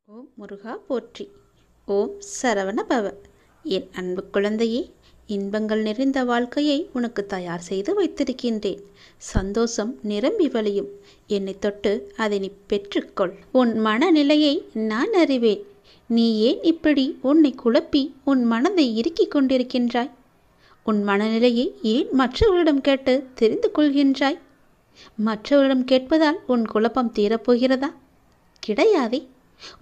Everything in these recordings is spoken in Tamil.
ஓம் முருகா போற்றி. ஓம் சரவண பவ. என் அன்பு குழந்தையே, இன்பங்கள் நிறைந்த வாழ்க்கையை உனக்கு தயார் செய்து வைத்திருக்கின்றேன். சந்தோஷம் நிரம்பி வழியும். என்னை தொட்டு அதை நீ பெற்றுக்கொள். உன் மனநிலையை நான் அறிவேன். நீ ஏன் இப்படி உன்னை குழப்பி உன் மனதை இறுக்கிக் கொண்டிருக்கின்றாய்? உன் மனநிலையை ஏன் மற்றவர்களிடம் கேட்டு தெரிந்து கொள்கின்றாய்? மற்றவரிடம் கேட்பதால் உன் குழப்பம் தீரப்போகிறதா? கிடையாதே.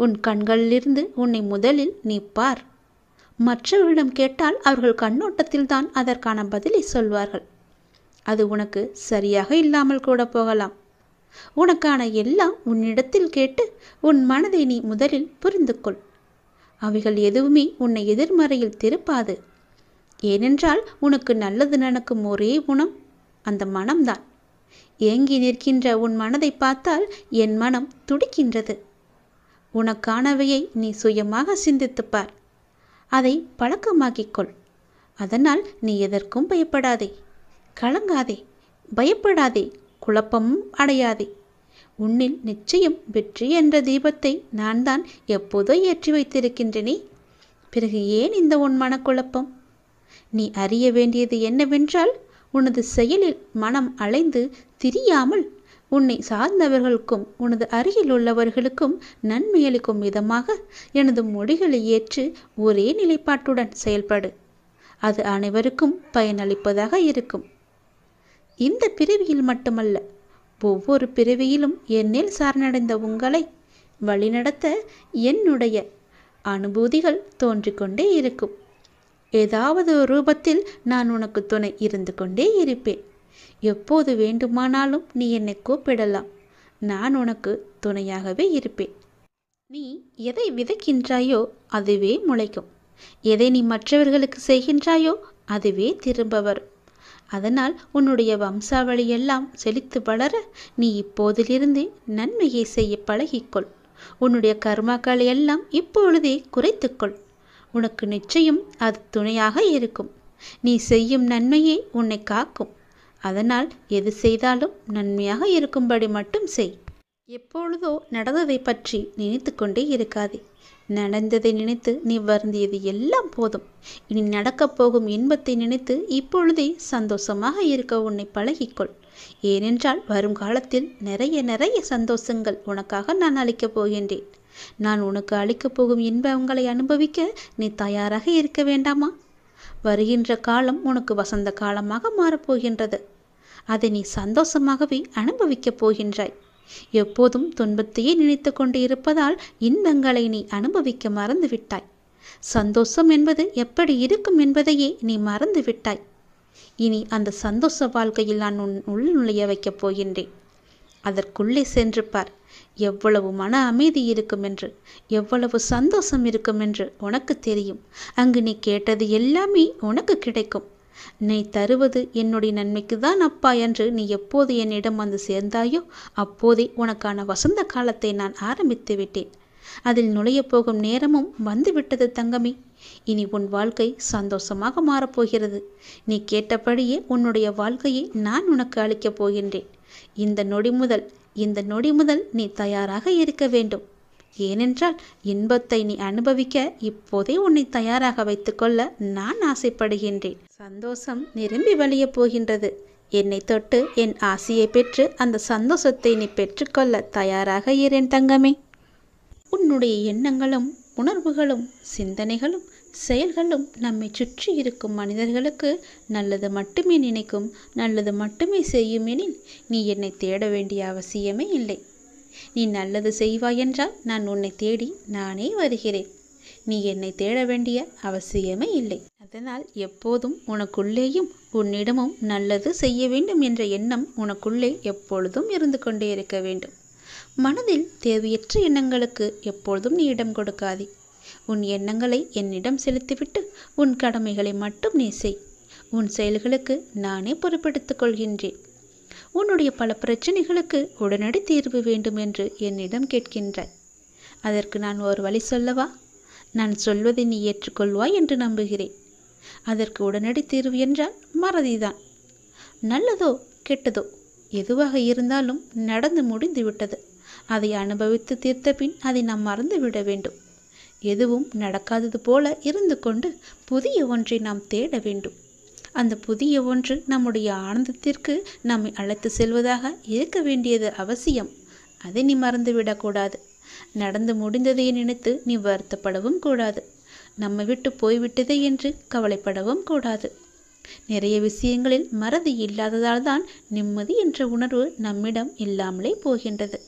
உன் கண்களிலிருந்து உன்னை முதலில் நீ பார். மற்றவர்களிடம் கேட்டால் அவர்கள் கண்ணோட்டத்தில்தான் அதற்கான பதிலை சொல்வார்கள். அது உனக்கு சரியாக இல்லாமல் கூட போகலாம். உனக்கான எல்லாம் உன்னிடத்தில் கேட்டு உன் மனதை நீ முதலில் புரிந்து கொள். அவைகள் எதுவுமே உன்னை எதிர்மறையில் திருப்பாது. ஏனென்றால் உனக்கு நல்லது நடக்கும் ஒரே குணம் அந்த மனம்தான். ஏங்கி நிற்கின்ற உன் மனதை பார்த்தால் என் மனம் துடிக்கின்றது. உனக்கானவையை நீ சுயமாக சிந்தித்துப்பார். அதை பழக்கமாக்கிக்கொள். அதனால் நீ எதற்கும் பயப்படாதே, கலங்காதே, பயப்படாதே, குழப்பமும் அடையாதே. உன்னில் நிச்சயம் வெற்றி என்ற தீபத்தை நான் தான் எப்போதோ ஏற்றி வைத்திருக்கின்றேனே. பிறகு ஏன் இந்த உன் மனக்குழப்பம்? நீ அறிய வேண்டியது என்னவென்றால், உனது செயலில் மனம் அலைந்து திரியாமல் உன்னை சார்ந்தவர்களுக்கும் உனது அருகில் உள்ளவர்களுக்கும் நன்மையளிக்கும் விதமாக எனது மொழிகளை ஏற்று ஒரே நிலைப்பாட்டுடன் செயல்படு. அது அனைவருக்கும் பயனளிப்பதாக இருக்கும். இந்த பிறவியில் மட்டுமல்ல, ஒவ்வொரு பிறவியிலும் என்னில் சார்ந்தடைந்த உங்களை வழிநடத்த என்னுடைய அனுபூதிகள் தோன்றிக்கொண்டே இருக்கும். ஏதாவது ஒரு ரூபத்தில் நான் உனக்கு துணை இருந்து கொண்டே இருப்பேன். எப்போது வேண்டுமானாலும் நீ என்னை கூப்பிடலாம். நான் உனக்கு துணையாகவே இருப்பேன். நீ எதை விதைக்கின்றாயோ அதுவே முளைக்கும். எதை நீ மற்றவர்களுக்கு செய்கின்றாயோ அதுவே திரும்ப வரும். அதனால் உன்னுடைய வம்சாவளியெல்லாம் செழித்து வளர நீ இப்போதிலிருந்தே நன்மையை செய்ய பழகிக்கொள். உன்னுடைய கர்மாக்களை எல்லாம் இப்பொழுதே குறைத்துக்கொள். உனக்கு நிச்சயம் அது துணையாக இருக்கும். நீ செய்யும் நன்மையே உன்னை காக்கும். அதனால் எது செய்தாலும் நன்மையாக இருக்கும்படி மட்டும் செய். எப்பொழுதோ நடந்ததை பற்றி நினைத்து கொண்டே இருக்காதே. நடந்ததை நினைத்து நீ வருந்தியது எல்லாம் போதும். இனி நடக்கப் போகும் இன்பத்தை நினைத்து இப்பொழுதே சந்தோஷமாக இருக்க உன்னை பழகிக்கொள். ஏனென்றால் வரும் காலத்தில் நிறைய சந்தோஷங்கள் உனக்காக நான் அளிக்கப் போகின்றேன். நான் உனக்கு அளிக்கப் போகும் இன்பங்களை அனுபவிக்க நீ தயாராக இருக்க வேண்டாமா? வருகின்ற காலம் உனக்கு வசந்த காலமாக மாறப்போகின்றது. அதை நீ சந்தோஷமாகவே அனுபவிக்கப் போகின்றாய். எப்போதும் துன்பத்தையே நினைத்து கொண்டு இருப்பதால் இன்பங்களை நீ அனுபவிக்க மறந்து விட்டாய். சந்தோஷம் என்பது எப்படி இருக்கும் என்பதையே நீ மறந்து விட்டாய். இனி அந்த சந்தோஷ வாழ்க்கையில் நான் உள் நுழைய வைக்கப் போகின்றேன். அதற்குள்ளே சென்று பார். எவ்வளவு மன அமைதி இருக்கும் என்று, எவ்வளவு சந்தோஷம் இருக்கும் என்று உனக்கு தெரியும். அங்கு நீ கேட்டது எல்லாமே உனக்கு கிடைக்கும். நீ தருவது என்னுடைய நன்மைக்கு தான் அப்பா என்று நீ எப்போது என்னிடம் வந்து சேர்ந்தாயோ அப்போதே உனக்கான வசந்த காலத்தை நான் ஆரம்பித்து விட்டேன். அதில் நுழைய போகும் நேரமும் வந்துவிட்டது தங்கமே. இனி உன் வாழ்க்கை சந்தோஷமாக மாறப்போகிறது. நீ கேட்டபடியே உன்னுடைய வாழ்க்கையை நான் உனக்கு அளிக்கப் போகின்றேன். இந்த நொடி முதல் நீ தயாராக இருக்க வேண்டும். ஏனென்றால் இன்பத்தை நீ அனுபவிக்க இப்போதே உன்னை தயாராக வைத்துக்கொள்ள நான் ஆசைப்படுகின்றேன். சந்தோஷம் நிரம்பி வழிய போகின்றது. என்னை தொட்டு என் ஆசையை பெற்று அந்த சந்தோஷத்தை நீ பெற்றுக்கொள்ள தயாராக இரேன் தங்கமே. உன்னுடைய எண்ணங்களும் உணர்வுகளும் சிந்தனைகளும் செயல்களும் நம்மை சுற்றி இருக்கும் மனிதர்களுக்கு நல்லது மட்டுமே நினைக்கும், நல்லது மட்டுமே செய்யும் எனில் நீ என்னை தேட வேண்டிய அவசியமே இல்லை. நீ நல்லது செய்வாய் என்றால் நான் உன்னை தேடி நானே வருகிறேன். நீ என்னை தேட வேண்டிய அவசியமே இல்லை. அதனால் எப்போதும் உனக்குள்ளேயும் உன்னிடமும் நல்லது செய்ய வேண்டும் என்ற எண்ணம் உனக்குள்ளே எப்பொழுதும் இருந்து கொண்டே இருக்க வேண்டும். மனதில் தேவையற்ற எண்ணங்களுக்கு எப்பொழுதும் நீ இடம் கொடுக்காதே. உன் எண்ணங்களை என்னிடம் செலுத்திவிட்டு உன் கடமைகளை மட்டும் நீ செய். உன் செயல்களுக்கு நானே பொறுப்பெடுத்துக் கொள்கின்றேன். உன்னுடைய பல பிரச்சனைகளுக்கு உடனடி தீர்வு வேண்டும் என்று என்னிடம் கேட்கின்றாய். அதற்கு நான் ஒரு வழி சொல்லவா? நான் சொல்வதை நீ ஏற்றுக்கொள்வாய் என்று நம்புகிறேன். அதற்கு உடனடி தீர்வு என்றால் மறதிதான். நல்லதோ கெட்டதோ எதுவாக இருந்தாலும் நடந்து முடிந்து விட்டது. அதை அனுபவித்து தீர்த்த பின் அதை நாம் மறந்து விட வேண்டும். எதுவும் நடக்காதது போல இருந்து கொண்டு புதிய ஒன்றை நாம் தேட வேண்டும். அந்த புதிய ஒன்று நம்முடைய ஆனந்தத்திற்கு நம்மை அழைத்து செல்வதாக இருக்க வேண்டியது அவசியம். அதை நீ மறந்துவிடக்கூடாது. நடந்து முடிந்ததை நினைத்து நீ வருத்தப்படவும் கூடாது. நம்மை விட்டு போய்விட்டதே என்று கவலைப்படவும் கூடாது. நிறைய விஷயங்களில் மறதி இல்லாததால் தான் நிம்மதி என்ற உணர்வு நம்மிடம் இல்லாமலே போகின்றது.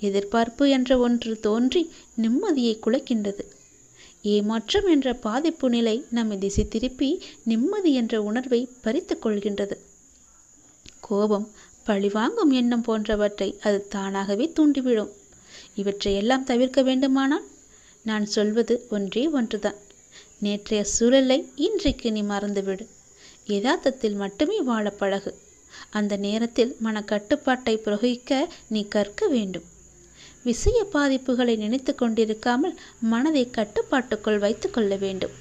எதிர்பார்ப்பு என்ற ஒன்று தோன்றி நிம்மதியை குலைக்கின்றது. ஏமாற்றம் என்ற பாதிப்பு நிலை நம்மை திசை திருப்பி நிம்மதி என்ற உணர்வை பறித்து கொள்கின்றது. கோபம், பழிவாங்கும் எண்ணம் போன்றவற்றை அது தானாகவே தூண்டிவிடும். இவற்றையெல்லாம் தவிர்க்க வேண்டுமானால் நான் சொல்வது ஒன்றே ஒன்றுதான். நேற்றைய சூழலை இன்றைக்கு நீ மறந்துவிடு. யதார்த்தத்தில் மட்டுமே வாழ பழகு. அந்த நேரத்தில் மனக்கட்டுப்பாட்டை பிரயோகிக்க நீ கற்க வேண்டும். விஷய பாதிப்புகளை நினைத்து கொண்டிருக்காமல் மனதை கட்டுப்பாட்டுக்குள் வைத்து கொள்ள வேண்டும்.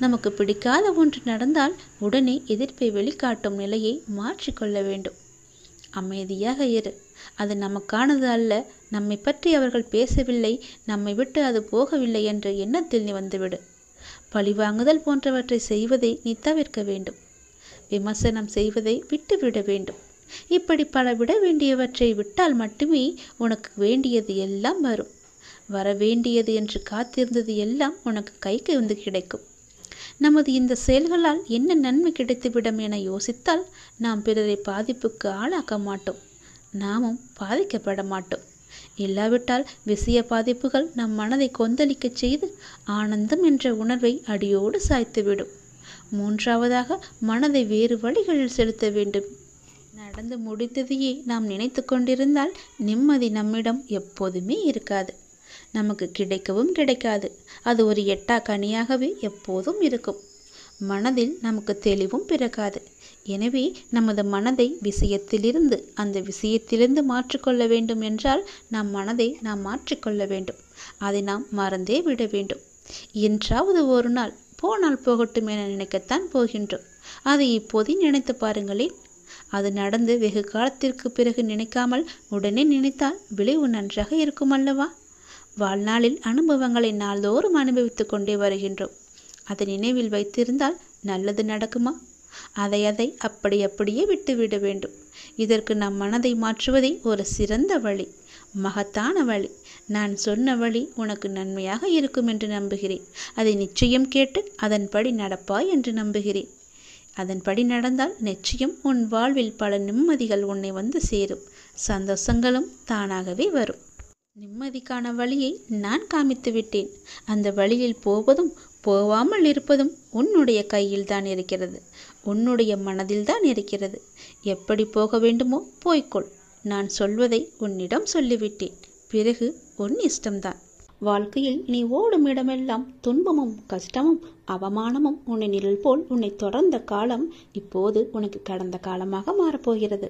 நமக்கு பிடிக்காத ஒன்று நடந்தால் உடனே எதிர்ப்பை வெளிக்காட்டும் நிலையை மாற்றிக்கொள்ள வேண்டும். அமைதியாக இரு. அது நமக்கானது அல்ல. நம்மை பற்றி அவர்கள் பேசவில்லை, நம்மை விட்டு அது போகவில்லை என்ற எண்ணத்தில் நீ வந்துவிடு. பழிவாங்குதல் போன்றவற்றை செய்வதை நீ தவிர்க்க வேண்டும். விமர்சனம் செய்வதை விட்டுவிட வேண்டும். இப்படி பல விட வேண்டியவற்றை விட்டால் மட்டுமே உனக்கு வேண்டியது எல்லாம் வரும். வர வேண்டியது என்று காத்திருந்தது எல்லாம் உனக்கு கைக்கு வந்து கிடைக்கும். நமது இந்த செயல்களால் என்ன நன்மை கிடைத்துவிடும் என யோசித்தால் நாம் பிறரை பாதிப்புக்கு ஆளாக்க மாட்டோம். நாமும் பாதிக்கப்பட மாட்டோம். இல்லாவிட்டால் விஷய பாதிப்புகள் நம் மனதை கொந்தளிக்க செய்து ஆனந்தம் என்ற உணர்வை அடியோடு சாய்த்துவிடும். மூன்றாவதாக மனதை வேறு வழிகளில் செலுத்த வேண்டும். நடந்து முடித்ததையே நாம் நினைத்து கொண்டிருந்தால் நிம்மதி நம்மிடம் எப்போதுமே இருக்காது. நமக்கு கிடைக்கவும் கிடைக்காது. அது ஒரு எட்டா கனியாகவே எப்போதும் இருக்கும். மனதில் நமக்கு தெளிவும் பிறக்காது. எனவே நமது மனதை அந்த விஷயத்திலிருந்து மாற்றிக்கொள்ள வேண்டும் என்றால் நம் மனதை நாம் மாற்றிக்கொள்ள வேண்டும். அதை நாம் மறந்தே விட வேண்டும். என்றாவது ஒரு நாள் போனால் போகட்டும் என நினைக்கத்தான் போகின்றோம். அதை இப்போதே நினைத்து பாருங்களேன். அது நடந்து வெகு காலத்திற்கு பிறகு நினைக்காமல் உடனே நினைத்தால் விளைவு நன்றாக இருக்கும் அல்லவா? வாழ்நாளில் அனுபவங்களை நாள்தோறும் அனுபவித்து கொண்டே வருகின்றோம். அதை நினைவில் வைத்திருந்தால் நல்லது நடக்குமா? அதை அப்படியே விட்டுவிட வேண்டும். இதற்கு நம் மனதை மாற்றுவதே ஒரு சிறந்த வழி, மகத்தான வழி. நான் சொன்ன வழி உனக்கு நன்மையாக இருக்கும் என்று நம்புகிறேன். அதை நிச்சயம் கேட்டு அதன்படி நடப்பாய் என்று நம்புகிறேன். அதன்படி நடந்தால் நிச்சயம் உன் வாழ்வில் பல நிம்மதிகள் உன்னை வந்து சேரும். சந்தோஷங்களும் தானாகவே வரும். நிம்மதிக்கான வழியை நான் காமித்து விட்டேன். அந்த வழியில் போவதும் போவாமல் இருப்பதும் உன்னுடைய கையில் தான் இருக்கிறது. உன்னுடைய மனதில் தான் இருக்கிறது. எப்படி போக வேண்டுமோ போய்க்கொள். நான் சொல்வதை உன்னிடம் சொல்லிவிட்டேன். பிறகு உன் இஷ்டம்தான். வாழ்க்கையில் நீ ஓடும் இடமெல்லாம் துன்பமும் கஷ்டமும் அவமானமும் உன்னை நிழல் போல் உன்னை தொடர்ந்த காலம் இப்போது உனக்கு கடந்த காலமாக மாறப்போகிறது.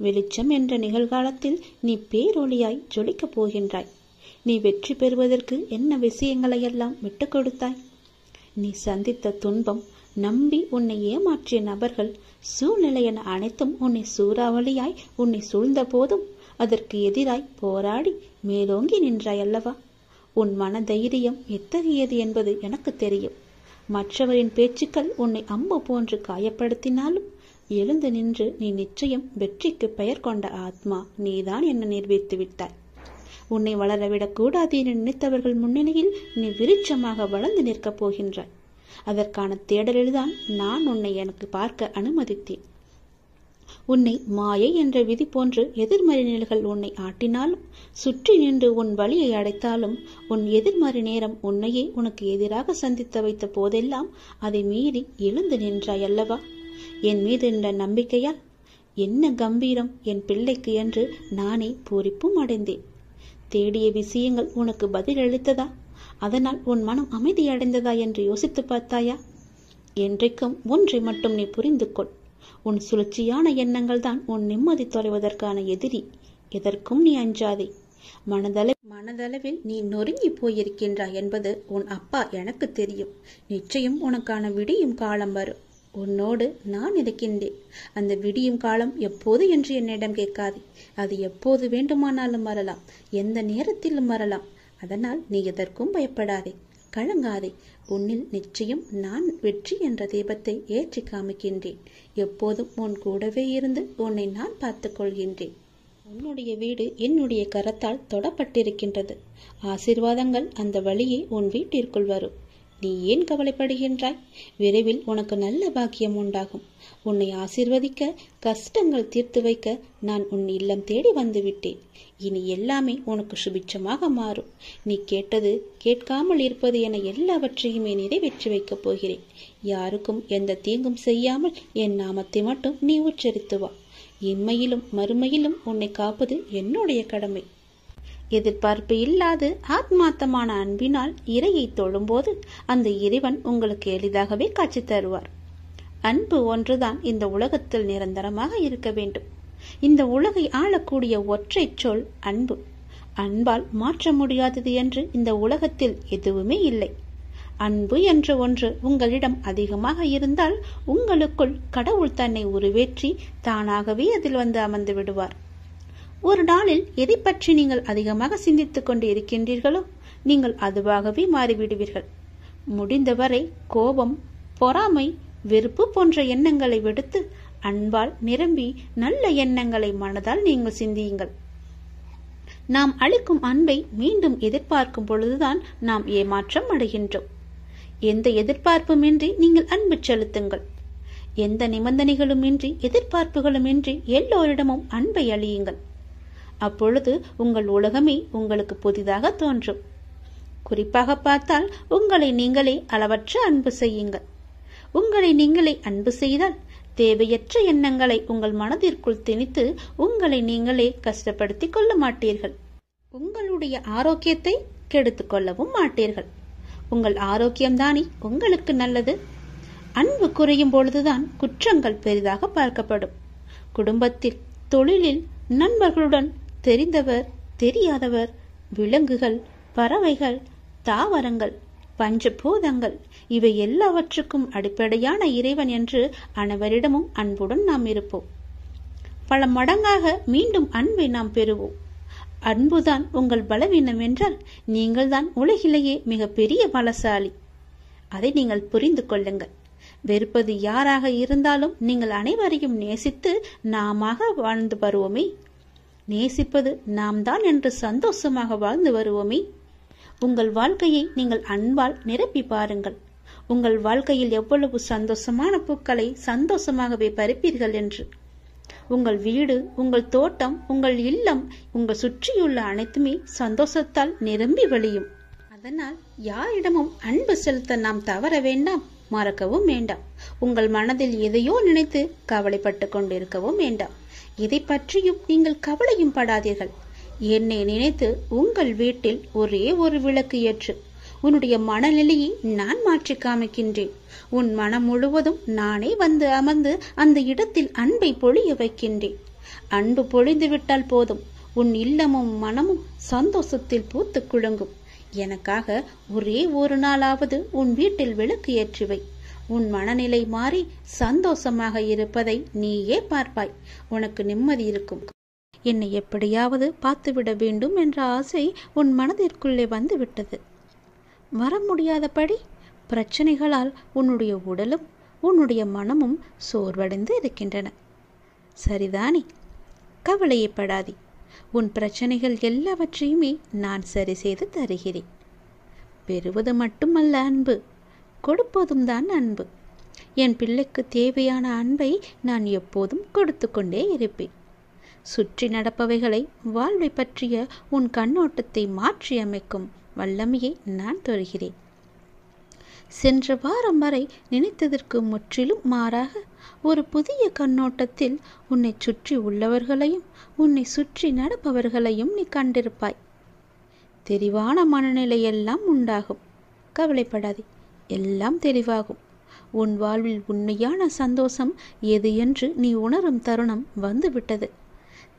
வெளிச்சம் என்ற நிகழ்காலத்தில் நீ பேரொளியாய் ஜொலிக்கப் போகின்றாய். நீ வெற்றி பெறுவதற்கு என்ன விஷயங்களையெல்லாம் விட்டு கொடுத்தாய்? நீ சந்தித்த துன்பம், நம்பி உன்னை ஏமாற்றிய நபர்கள், சூழ்நிலை என அனைத்தும் உன்னை சூறாவளியாய் உன்னை சூழ்ந்த போதும் அதற்கு எதிராய் போராடி மேலோங்கி நின்றாய் அல்லவா? உன் மன தைரியம் எத்தகையது என்பது எனக்கு தெரியும். மற்றவரின் பேச்சுக்கள் உன்னை அம்பு போன்று காயப்படுத்தினாலும் எழுந்து நின்று நீ நிச்சயம் வெற்றிக்கு பெயர் கொண்ட ஆத்மா நீதான் என நிரூபித்து விட்டாய். உன்னை வளரவிடக்கூடாது என நினைத்தவர்கள் முன்னிலையில் நீ விருட்சமாக வளர்ந்து நிற்கப் போகின்றாய். அதற்கான தேடலில்தான் நான் உன்னை எனக்கு பார்க்க அனுமதித்தேன். உன்னை மாயை என்ற விதி போன்று எதிர்மறை நிலைகள் உன்னை ஆட்டினாலும், சுற்றி நின்று உன் வழியை அடைத்தாலும், உன் எதிர்மறை நேரம் உன்னையே உனக்கு எதிராக சந்தித்து வைத்த போதெல்லாம் அதை மீறி எழுந்து நின்றாய் அல்லவா? என் மீது என்ற நம்பிக்கையால் என்ன கம்பீரம் என் பிள்ளைக்கு என்று நானே பூரிப்பும் அடைந்தேன். தேடிய விஷயங்கள் உனக்கு பதில் அளித்ததா? அதனால் உன் மனம் அமைதி அடைந்ததா என்று யோசித்து பார்த்தாயா? என்றைக்கும் ஒன்றை மட்டும் நீ புரிந்து கொள். உன் சுழற்சியான எண்ணங்கள் தான் உன் நிம்மதி தொலைவதற்கான எதிரி. எதற்கும் நீ அஞ்சாதே. மனதளவில் நீ நொறுங்கி போயிருக்கின்றாய் என்பது உன் அப்பா எனக்கு தெரியும். நிச்சயம் உனக்கான விடியும் காலம் வரும். உன்னோடு நான் இருக்கின்றேன். அந்த விடியும் காலம் எப்போது என்று என்னிடம் கேட்காதே. அது எப்போது வேண்டுமானாலும் வரலாம், எந்த நேரத்திலும் வரலாம். அதனால் நீ எதற்கும் பயப்படாதே, கலங்காதே. உன்னில் நிச்சயம் நான் வெற்றி என்ற தீபத்தை ஏற்றி காமிக்கின்றேன். எப்போதும் உன் கூடவே இருந்து உன்னை நான் பார்த்துக் கொள்கின்றேன். உன்னுடைய வீடு என்னுடைய கரத்தால் தொடப்பட்டிருக்கின்றது. ஆசீர்வாதங்கள் அந்த வழியே உன் வீட்டிற்குள் வரும். நீ ஏன் கவலைப்படுகின்றாய்? விரைவில் உனக்கு நல்ல பாக்கியம் உண்டாகும். உன்னை ஆசீர்வதிக்க, கஷ்டங்கள் தீர்த்து வைக்க நான் உன் இல்லம் தேடி வந்து விட்டேன். இனி எல்லாமே உனக்கு சுபிட்சமாக மாறும். நீ கேட்டது கேட்காமல் இருப்பது என எல்லாவற்றையுமே நிறைவேற்றி வைக்கப் போகிறேன். யாருக்கும் எந்த தீங்கும் செய்யாமல் என் நாமத்தை மட்டும் நீ உச்சரித்து வா. இம்மையிலும் மறுமையிலும் உன்னை காப்பது என்னுடைய கடமை. எதிர்பார்ப்பு இல்லாது ஆத்மார்த்தமான அன்பினால் இறையை தொழும்போது அந்த இறைவன் உங்களுக்கு எளிதாகவே காட்சி தருவார். அன்பு ஒன்றுதான் இந்த உலகத்தில் நிரந்தரமாக இருக்க வேண்டும். இந்த உலகை ஆளக்கூடிய ஒற்றை சொல் அன்பு. அன்பால் மாற்ற முடியாதது என்று இந்த உலகத்தில் எதுவுமே இல்லை. அன்பு என்ற ஒன்று உங்களிடம் அதிகமாக இருந்தால் உங்களுக்குள் கடவுள் தன்னை உருவேற்றி தானாகவே அதில் வந்து அமர்ந்து விடுவார். ஒரு நாளில் எதை பற்றி நீங்கள் அதிகமாக சிந்தித்துக் கொண்டு இருக்கின்றீர்களோ நீங்கள் அதுவாகவே மாறிவிடுவீர்கள். முடிந்தவரை கோபம், பொறாமை, வெறுப்பு போன்ற எண்ணங்களை விடுத்து அன்பால் நிரம்பி நல்ல எண்ணங்களை மனதால் நீங்கள் சிந்தியுங்கள். நாம் அளிக்கும் அன்பை மீண்டும் எதிர்பார்க்கும் பொழுதுதான் நாம் ஏமாற்றம் அடைகின்றோம். எந்த எதிர்பார்ப்புமின்றி நீங்கள் அன்பு செலுத்துங்கள். எந்த நிபந்தனைகளுமின்றி, எதிர்பார்ப்புகளுமின்றி எல்லோரிடமும் அன்பை அளியுங்கள். அப்பொழுது உங்கள் உலகமே உங்களுக்கு புதிதாக தோன்றும். குறிப்பாக பார்த்தால் உங்களை நீங்களே அளவற்ற அன்பு செய்யுங்கள். உங்களை நீங்களே அன்பு செய்தால் தேவையற்ற எண்ணங்களை உங்கள் மனதிற்குள் திணித்து உங்களை நீங்களே கஷ்டப்படுத்திக் கொள்ள மாட்டீர்கள். உங்களுடைய ஆரோக்கியத்தை கெடுத்துக் கொள்ளவும் மாட்டீர்கள். உங்கள் ஆரோக்கியம்தானே உங்களுக்கு நல்லது. அன்பு குறையும் பொழுதுதான் குற்றங்கள் பெரிதாக பார்க்கப்படும். குடும்பத்தில், தொழிலில், நண்பர்களுடன், தெரிந்தவர், தெரியாதவர், விலங்குகள், பறவைகள், தாவரங்கள், பஞ்சபூதங்கள், இவை எல்லாவற்றுக்கும் அடிப்படையான இறைவன் என்று அனைவரிடமும் அன்புடன் நாம் இருப்போம். பல மடங்காக மீண்டும் அன்பை நாம் பெறுவோம். அன்புதான் உங்கள் பலவீனம் என்றால் நீங்கள் தான் உலகிலேயே மிக பெரிய பலசாலி. அதை நீங்கள் புரிந்து கொள்ளுங்கள். வெறுப்பது யாராக இருந்தாலும் நீங்கள் அனைவரையும் நேசித்து நாமாக வாழ்ந்து வருவோமே. நேசிப்பது நாம் தான் என்று சந்தோஷமாக வாழ்ந்து வருவோமே. உங்கள் வாழ்க்கையை நீங்கள் அன்பால் நிரப்பி பாருங்கள். உங்கள் வாழ்க்கையில் எவ்வளவு சந்தோஷமான பூக்களை சந்தோஷமாகவே பறிப்பீர்கள் என்று. உங்கள் வீடு, உங்கள் தோட்டம், உங்கள் இல்லம், உங்கள் சுற்றியுள்ள அனைத்துமே சந்தோஷத்தால் நிரம்பி வழியும். அதனால் யாரிடமும் அன்பு செலுத்த நாம் தவற வேண்டாம், மறக்கவும் வேண்டாம். உங்கள் மனதில் எதையோ நினைத்து கவலைப்பட்டு கொண்டிருக்கவும் வேண்டாம். இதை பற்றியும் நீங்கள் கவலையும் படாதீர்கள். என்னை நினைத்து உங்கள் வீட்டில் ஒரே ஒரு விளக்கு ஏற்று. உன்னுடைய மனநிலையை நான் மாற்றி காமிக்கின்றேன். உன் மனம் முழுவதும் நானே வந்து அமர்ந்து அந்த இடத்தில் அன்பை பொழிய வைக்கின்றேன். அன்பு பொழிந்து விட்டால் போதும், உன் இல்லமும் மனமும் சந்தோஷத்தில் பூத்து குலுங்கும். எனக்காக ஒரே ஒரு நாளாவது உன் வீட்டில் விளக்கு ஏற்றுவை. உன் மனநிலை மாறி சந்தோஷமாக இருப்பதை நீயே பார்ப்பாய். உனக்கு நிம்மதி இருக்கும். என்னை எப்படியாவது பார்த்துவிட வேண்டும் என்ற ஆசை உன் மனதிற்குள்ளே வந்து விட்டது. வர முடியாதபடி பிரச்சனைகளால் உன்னுடைய உடலும் உன்னுடைய மனமும் சோர்வடைந்து இருக்கின்றன. சரிதானே? கவலையப்படாதே. உன் பிரச்சனைகள் எல்லாவற்றையுமே நான் சரி செய்து தருகிறேன். பெறுவது மட்டுமல்ல அன்பு, கொடுப்பதும் தான் அன்பு. என் பிள்ளைக்கு தேவையான அன்பை நான் எப்போதும் கொடுத்து கொண்டே இருப்பேன். சுற்றி நடப்பவைகளை, வாழ்வை பற்றிய உன் கண்ணோட்டத்தை மாற்றி அமைக்கும் வல்லமையை நான் தருகிறேன். சென்ற வாரம் வரை நினைத்ததற்கு முற்றிலும் மாறாக ஒரு புதிய கண்ணோட்டத்தில் உன்னை சுற்றி உள்ளவர்களையும் உன்னை சுற்றி நடப்பவர்களையும் நீ கண்டிருப்பாய். தெளிவான மனநிலை எல்லாம் உண்டாகும். கவலைப்படாதே, எல்லாம் தெளிவாகும். உன் வாழ்வில் உண்மையான சந்தோஷம் எது என்று நீ உணரும் தருணம் வந்துவிட்டது.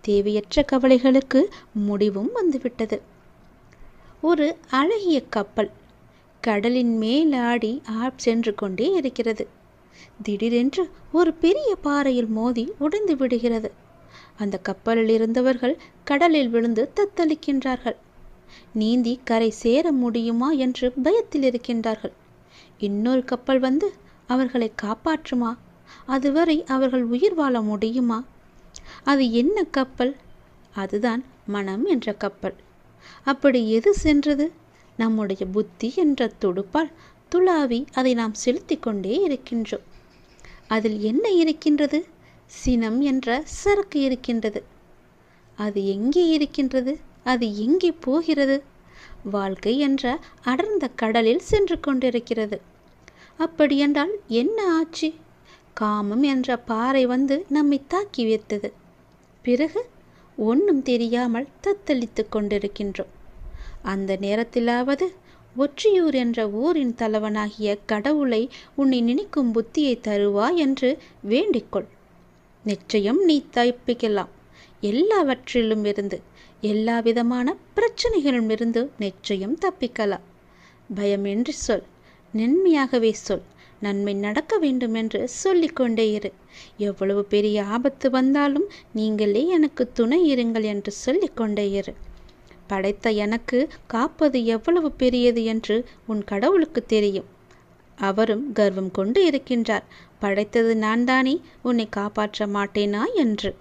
தேவையற்ற கவலைகளுக்கு முடிவும் வந்துவிட்டது. ஒரு அழகிய கப்பல் கடலின் மேலாடி சென்று கொண்டே இருக்கிறது. திடீரென்று ஒரு பெரிய பாறையில் மோதி உடைந்து விடுகிறது. அந்த கப்பலில் இருந்தவர்கள் கடலில் விழுந்து தத்தளிக்கின்றார்கள். நீந்தி கரை சேர முடியுமா என்று பயத்தில் இருக்கின்றார்கள். இன்னொரு கப்பல் வந்து அவர்களை காப்பாற்றுமா? அதுவரை அவர்கள் உயிர் வாழ முடியுமா? அது என்ன கப்பல்? அதுதான் மனம் என்ற கப்பல். அப்படி எது சென்றது? நம்முடைய புத்தி என்ற துடுப்பால் துளாவி அதை நாம் செலுத்தி கொண்டே இருக்கின்றோம். அதில் என்ன இருக்கின்றது? சினம் என்ற சரக்கு இருக்கின்றது. அது எங்கே இருக்கின்றது? அது எங்கே போகிறது? வாழ்க்கை என்ற அடர்ந்த கடலில் சென்று கொண்டிருக்கிறது. அப்படியென்றால் என்ன ஆச்சு? காமம் என்ற பாறை வந்து நம்மை தாக்கி வைத்தது. பிறகு ஒன்றும் தெரியாமல் தத்தளித்து கொண்டிருக்கின்றோம். அந்த நேரத்திலாவது ஒற்றியூர் என்ற ஊரின் தலைவனாகிய கடவுளை உன்னை நினைக்கும் புத்தியை தருவா என்று வேண்டிக்கொள். நிச்சயம் நீ தப்பிக்கலாம். எல்லாவற்றிலும் இருந்து, எல்லா விதமான பிரச்சனைகளிலும் இருந்து நிச்சயம் தப்பிக்கலாம். பயமின்றி சொல், நன்மையாகவே சொல். நன்மை நடக்க வேண்டும் என்று சொல்லிக்கொண்டே இரு. எவ்வளவு பெரிய ஆபத்து வந்தாலும் நீங்களே எனக்கு துணை இருங்கள் என்று சொல்லிக்கொண்டே இரு. படைத்த எனக்கு காப்பது எவ்வளவு பெரியது என்று உன் கடவுளுக்கு தெரியும். அவரும் கர்வம் கொண்டு இருக்கின்றார். படைத்தது நான் தானே, உன்னை காப்பாற்ற மாட்டேனா என்று.